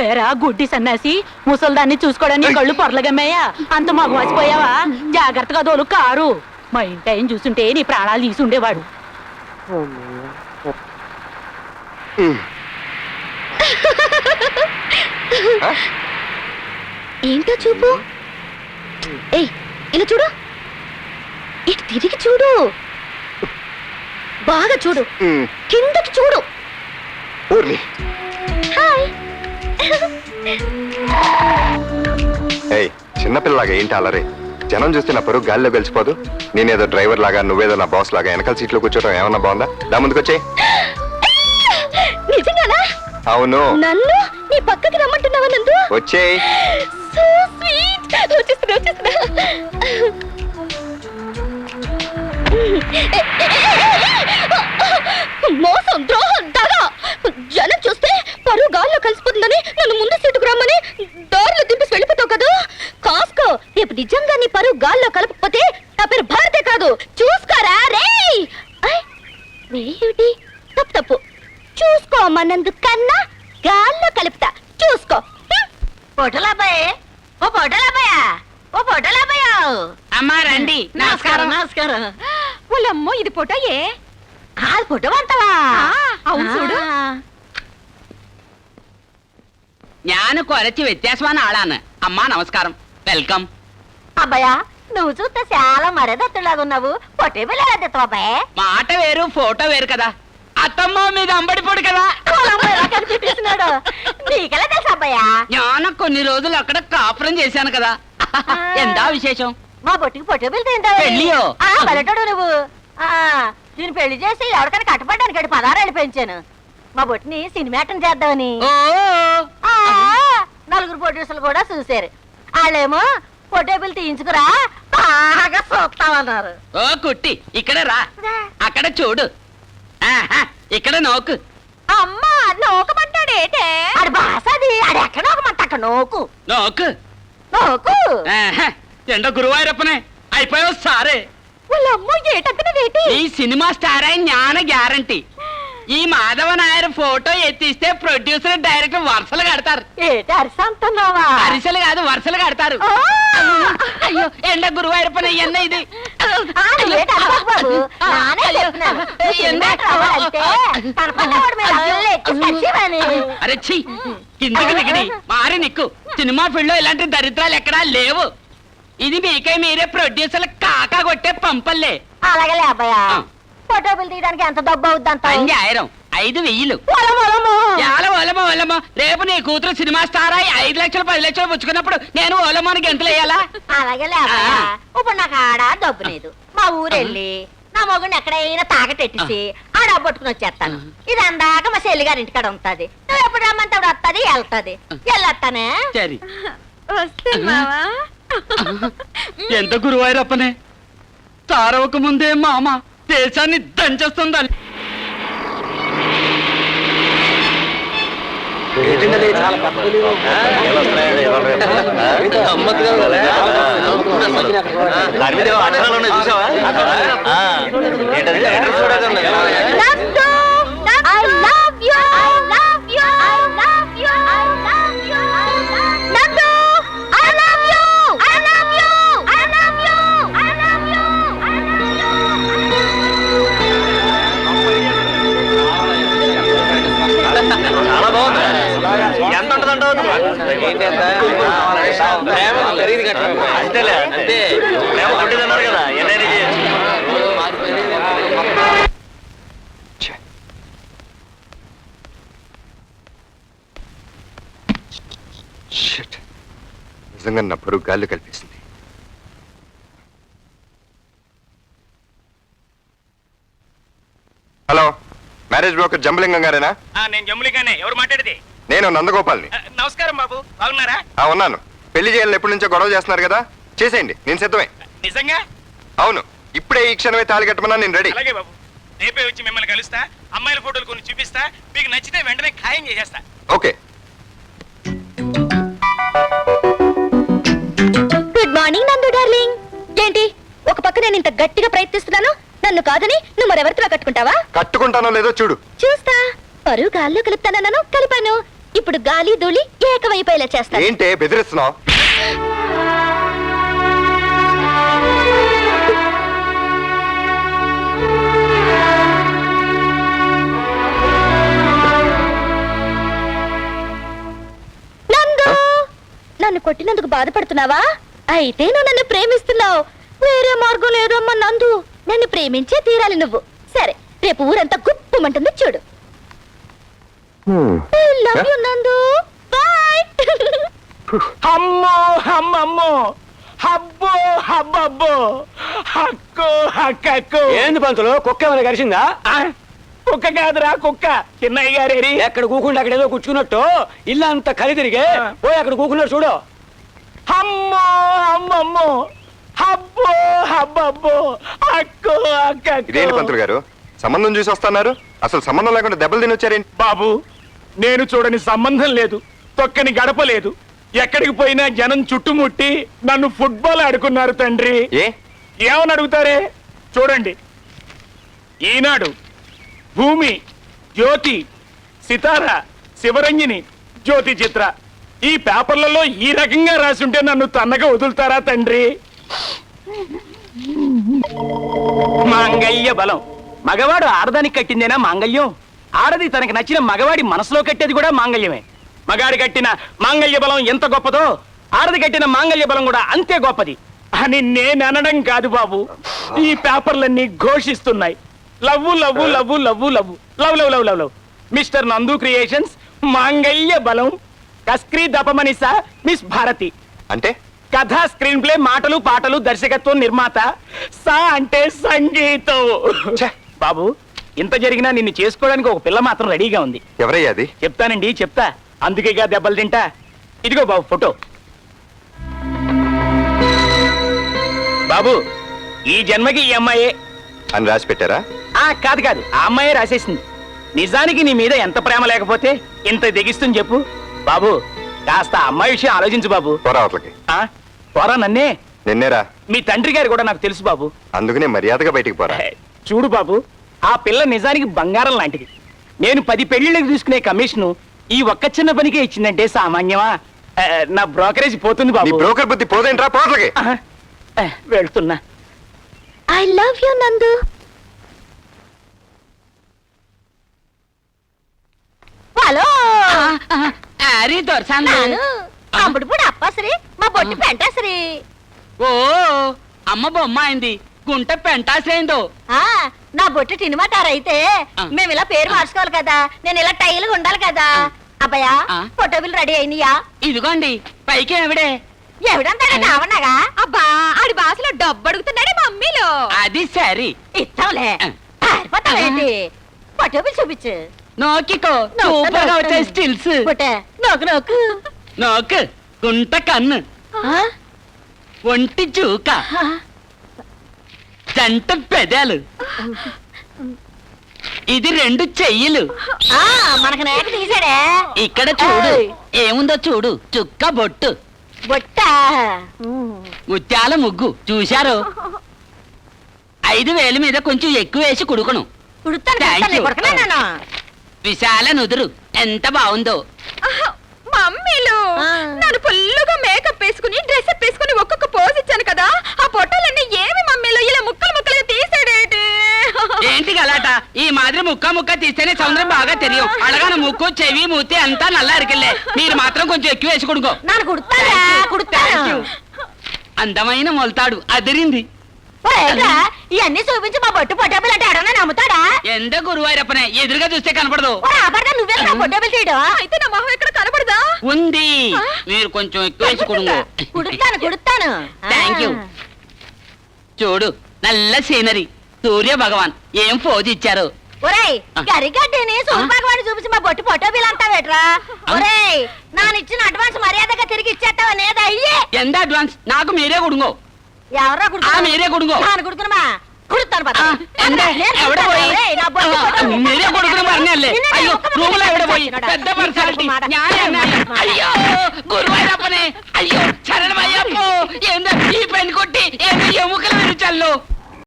ఏరా గుడ్డి సన్నాసి, ముసల్దాన్ని చూసుకోవడానికి కళ్ళు పొరలగమ్మయ్యా, అంత మగ వాసిపోయావా? జాగ్రత్తగా దోలు కారు. మా ఇంటి ఆయన చూసుంటే నీ ప్రాణాలు తీసుండేవాడు. ఏంటో చూపు. ఏయ్, ఇలా చూడు, ఇటు తిరిగి చూడు, బాగా చూడు, కిందకి చూడు. చిన్నపిల్లలాగా ఏంటి అలరే? జనం చూస్తే నా పరుగు గాలిలో గెలిచిపోదు. నేనేదో డ్రైవర్ లాగా, నువ్వేదో నా బాస్ లాగా వెనకాల సీట్లో కూర్చోవడం ఏమన్నా బాగుందా? దా ముందుకొచ్చే. నిజంగానా? అవును. నన్ను నీ పక్కకి రమ్మంటున్నావా? నందు వచ్చే. So sweet. వచ్చేస్తున్నా వచ్చేస్తున్నా. మోసం, ద్రోహం, దగ. జనం చూస్తే పరువు గాల్లో కలిసిపోతుందని నన్ను ముందు సీటుకు రమ్మని దారిలో దింపేసి వెళ్ళిపోతావు కదా. కాస్కో, రేపు నిజంగా నీ పరువు గాల్లో కలపకపోతే నా పేరు భారతే కాదు. చూసుకోరా రే. వేయుడి తప్పు తప్పు. చూసుకో అమ్మన్నందు కన్నా గాల్లో కలుపుతా. చూసుకో. పొట్టలాబాయ్, ఓ పొట్టలాబాయా, ఓ పొట్టలాబాయా. అమ్మా రండి. నమస్కారం. నమస్కారం. వాళ్ళమ్మో, ఇది పొట్టయే. అది పొట్టవంతవా? అవును చూడు. ഞാൻ കുറച്ച് വ്യത്യാസമാണ് ആളാണ്. അമ്മ നമസ്കാരം, വെൽക്കം. అబ్బాయా, నువ్వు చూస్తే చాలా మరేదత్తులాగా ఉన్నావు. పొట్టే పిల్లలు అబ్బాయి. మాట వేరు, ఫోటో వేరు కదా. అత్తమ్మ మీద అంబడిపోడు కదా. కనిపిస్తున్నాడు. నీకెలా తెలుసు అబ్బాయా? ഞാൻ కొన్ని రోజులు అక్కడ కాపురం చేశాను కదా. എന്താ విశేషం? మా బొట్టికి పొట్టే పిల్ల తింటావు. పెళ్ళియో? పల్లెటాడు నువ్వు. దీన్ని పెళ్లి చేసి ఎవరికైనా కట్టబడ్డానికి 16 పెంచాను. మా బొట్టిని సినిమాటం చేద్దామని. ఓ నలుగురు ప్రొడ్యూసర్లు కూడా చూశారు. వాళ్ళేమో పొట్టేపులు తీయించుకురా, బాగా చూస్తామన్నారు. ఓ కుట్టి, ఇక్కడ రా, అక్కడ చూడు, ఇక్కడ నోకు. అమ్మా, నోకమంటాడేటే? అది భాష. అది ఎక్కడ నోకమంట అక్కడ నోకు. నోకు నోకు. ఎండ గురువాయూరప్పనే అయిపోయావు సారే. వాళ్ళమ్మో, ఏటంటే ఈ సినిమా స్టార్ అయిన జ్ఞాన గ్యారంటీ. ఈ మాధవ నాయర్ ఫోటో ఎత్తిస్తే ప్రొడ్యూసర్ డైరెక్టర్ వరుసలు కడతారు. ఏటి అరిసంటున్నావా? అరిసెలు కాదు, వరుసలు కడతారు. అయ్యో, ఎండ గురువాయూరప్పన ఎన్న ఇది. అరే ఛీ, కిందకి దిగడి మారి నిక్కు. సినిమా ఫీల్డ్ లో ఇలాంటి దరిద్రాలు ఎక్కడా లేవు. ఇది మీకై మీరే ప్రొడ్యూసర్లు కాకా కొట్టే పంపల్లే. అలాగే అబ్బాయా, ఫోటోలు తీయడానికి ఎంత డబ్బు అవుద్దంత? 5000, 5000. ఓలమో రేపు నీ కూతురు సినిమా స్టార్ అయి 5 లక్షలు 10 లక్షలు పుచ్చుకున్నప్పుడు నేను ఓలమోని గెంతులు వేయాలా? అలాగే ఇప్పుడు నాకు ఆడ డబ్బు లేదు. మా ఊరెళ్ళి నా మొగుడిని ఎక్కడైనా తాకటెట్టేసి ఆ డబ్బు పట్టుకుని వచ్చేస్తాను. ఇది అందాక మా చెల్లి గారి ఇంటికాడ ఉంటది. నువ్వు ఎప్పుడు రమ్మంటే అప్పుడు వస్తుంది, వెళ్తాది. వెళ్ళొస్తానే. సరే, వస్తున్నావా? ఎంత గురువాయూరప్పనే తారవక ముందే మా అమ్మ దేశాన్ని దంచేస్తుందని. ఎంత ఉంటుందంటావు? అంతేలే, అంతే. ప్రేమ కొట్టిదన్నారు కదా, ఎన్నైనా చేయొచ్చు. నిజంగా నా పరుగు గాల్లో కల్పిస్తుంది. హలో, మ్యారేజ్ బ్రోకర్ జంబలింగం గారేనా? నేను జంబులింగానే. ఎవరు మాట్లాడేది? నేను నందగోపాల్ని. నమస్కారం బాబు, బాగున్నారా? ఉన్నాను. పెళ్లి చేయాలని ఎప్పటి నుంచో గొడవ చేస్తున్నారు కదా, చేసేయండి, నేను సిద్ధమే. నిజంగా? అవును, ఇప్పుడే ఈ క్షణమే తాళి కట్టమన్నా నేను రెడీ. అలాగే బాబు, రేపే వచ్చి మిమ్మల్ని కలుస్తా. అమ్మాయిల ఫోటోలు కొన్ని చూపిస్తా. మీకు నచ్చితే వెంటనే ఖాయం చేసేస్తా. ఓకే. గుడ్ మార్నింగ్ నందు డార్లింగ్. ఏంటి ఒక పక్క నేను ఇంత గట్టిగా ప్రయత్నిస్తున్నాను, నన్ను కాదని నువ్వు మరెవరితో కట్టుకుంటావా? కట్టుకుంటానో లేదో చూడు. చూస్తా. పరువు గాల్లో కలుపుతానన్నాను, కలిపాను. ఇప్పుడు ఇప్పుడు గాలి ధూళి ఏకమైపోయేలా చేస్తాను. ఏంటే బెదిరిస్తున్నావు? నందు, నన్ను కొట్టినందుకు బాధపడుతున్నావా? అయితే నువ్వు నన్ను ప్రేమిస్తున్నావు. వేరే మార్గం లేదమ్మా నందు, నన్ను ప్రేమించే తీరాలి నువ్వు. సరే, రేపు ఊరంతా గుప్పమంటుంది చూడు. I love you, నందు. Bye. అమ్మో అమ్మమ్మో హబ్బో హబ్బబ్బో హక్కు హక్కో. ఏంది పంతులు, కుక్క ఏమైనా కరిచిందా? కుక్క కాదురా కుక్క. చిన్నయ్య గారేరి ఎక్కడ కూకుండా అక్కడ ఏదో కూర్చున్నట్టు ఇల్లు అంతా కలి తిరిగే పోయి అక్కడ కూకున్నాడు చూడు. అమ్మో అమ్మమ్మో హబ్బో హబ్బబ్బో హక్కు ఇదేంటి హక్కో. పంతులు గారు, సంబంధం చూసి వస్తున్నారు? అసలు సంబంధం లేకుండా దెబ్బలు తిని వచ్చారేంటి? బాబు, నేను చూడని సంబంధం లేదు, తొక్కని గడప లేదు. ఎక్కడికి పోయినా జనం చుట్టుముట్టి నన్ను ఫుట్బాల్ ఆడుకున్నారు తండ్రి. ఏ ఏమని అడుగుతారే? చూడండి, ఈనాడు, భూమి, జ్యోతి, సితార, శివరంజని, జ్యోతి చిత్ర ఈ పేపర్లలో ఈ రకంగా రాసుంటే నన్ను తన్నగా వదులుతారా తండ్రి? మాంగళ్య బలం. మగవాడు ఆడదానికి కట్టిందేనా మాంగళ్యం? ఆడది తనకి నచ్చిన మగవాడి మనసులో కట్టేది కూడా మాంగళ్యమే. మగాడి కట్టిన మాంగళ్య బలం ఎంత గొప్పదో, ఆడది కట్టిన మాంగళ్య బలం కూడా అంతే గొప్పది అని నేను అనడం కాదు బాబు. ఈ పేపర్లన్నీ ఘోషిస్తున్నాయి. Love love love love love love love love love love. Mister Nandu creations, Mangalya Balam, కస్క్రీ దపమనిసా, miss Bharati. అంటే కథ, స్క్రీన్ ప్లే, మాటలు, పాటలు, దర్శకత్వం, నిర్మాత. సా అంటే సంగీతం. బాబు, ఇంత జరిగినా నిన్ను చేసుకోవడానికి ఒక పిల్ల మాత్రం రెడీగా ఉంది. ఎవరయ్యా అది? చెప్తానండి, చెప్తా. అందుకేగా దెబ్బలు తింటా. ఇదిగో బాబు ఫోటో. బాబు, ఈ జన్మకి ఈ అమ్మాయే అని రాసి పెట్టారా? కాదు కాదు, ఆ అమ్మాయే రాసేసింది. నిజానికి నీ మీద ఎంత ప్రేమ లేకపోతే ఇంత తెగిస్తుంది చెప్పు. బాబు, కాస్త ఆ అమ్మాయి విషయం ఆలోచించు బాబు. పోరావట్లకి పోరా నన్నే. నిన్నేరా? మీ తండ్రి గారు కూడా నాకు తెలుసు బాబు. అందుకనే మర్యాదగా బయటికి పోరా. చూడు బాబు, ఆ పిల్ల నిజానికి బంగారం లాంటిది. నేను 10 పెళ్లిళ్ళకి తీసుకునే కమిషను ఈ ఒక్క చిన్న పనికే ఇచ్చిందంటే సామాన్యమా? నా బ్రోకరేజ్ పోతుంది నీ బాబు. బ్రోకర్ బుద్ధి పోదేంట్రా పోట్లకి? వెళ్తున్నా. I love you, నందు. హలో, అరే దొరసాను. నాను అప్పుడు అప్పసరి మా బొట్టి పెంటాసరి. ఓ అమ్మ బొమ్మ అయింది, గుంట పెంటాసేందో. నా బొట్టి తినమాటారైతే మేము ఇలా పేరు మార్చుకోవాలి కదా, నేను ఇలా టైల్గా ఉండాలి కదా. అబ్బాయా, ఫోటోలు రెడీ అయినయా? ఇదిగోండి, పైకి ఎవడే? ఎవడంతా కావన్నాగా? అబ్బా, ఆడి భాషలో డబ్బు అడుగుతున్నాడే మమ్మీలో. అది సరి. ఇస్తాంలే, పారిపోతావేంటి? ఫోటోలు చూపించు. నోకికో, సూపర్ గా వచ్చాయి స్టిల్స్. బొట్టే నోకు నోకు నోకు. గుంట కన్ను, ఒంటి చూక, జంట పెదాలు, ఇది 2 చెయ్యిలు. మనకు నేక తీసాడే. ఇక్కడ చూడు, ఏముందో చూడు. చుక్క బొట్టు, బొట్ట ముత్యాల ముగ్గు చూశారు. 5,000 మీద కొంచెం ఎక్కువ వేసి కుడుకును. Thank you. కుడతాను. విశాల నుదురు ఎంత బాగుందో. మమ్మీలు, నన్ను ఫుల్లుగా మేకప్ వేసుకుని డ్రెస్అప్ వేసుకుని ఒక్కొక్క పోజ్ ఇచ్చాను కదా, ఆ పొట్టాలన్నీ ఏమి మమ్మీలు ఇలా ముక్కలు ముక్కలుగా తీసాడేటి? ఏంటి గలాట? ఈ మాదిరి ముక్క ముక్క తీస్తేనే సౌందర్యం బాగా తెలియం. అడగాను ముక్కు, చెవి, మూతి అంతా నల్ల అరికెళ్ళే. మీరు మాత్రం కొంచెం ఎక్కువ వేసి కుడుకో. నన్ను కుడతాను కుడతాను. అందమైన మొలతాడు అదిరింది. ఇవన్నీ చూపించి మా బొట్టు పొట్టేబుల్ అంటే ఎవడన్నా నమ్ముతాడా? ఎంత గురువారప్పనే, ఎదురుగా చూస్తే కనపడదు. నువ్వే నా పొట్టేబుల్ తీయడం. అయితే నా మొహం ఎక్కడ కనబడదా? ఉంది, మీరు కొంచెం ఎక్కువ వేసి కుడుంగో. కుడుతాను కుడుతాను. Thank you. చూడు, నల్ల సీనరీ, సూర్య భగవాన్ ఏం పోజు ఇచ్చారు. ఒరేయ్, గరిగడ్డిని సూర్యభగవాన్ని చూపించి మా బొట్టు పొట్టేబుల్ అంటావేట్రా? ఒరేయ్, నానిచ్చిన అడ్వాన్స్ మర్యాదగా తిరిగి ఇచ్చేస్తావా? నేదా అయ్యే ఎంత అడ్వాన్స్? నాకు మీరే కుడుంగో. ఎవరా మీరే కుడుంగో. కుడుతున్నా కుడుతాను. మీరే కొడుకుని మరణాలే. అయ్యో, రూములో ఎవడ పోయి పెద్ద పర్సనాలిటీ. అయ్యో గురువారప్పనే, అయ్యో శరణమయ్యప్పో, ఏందో ఈ పెన్ కొట్టి ఏందో ఎముకలు విరిచల్లు.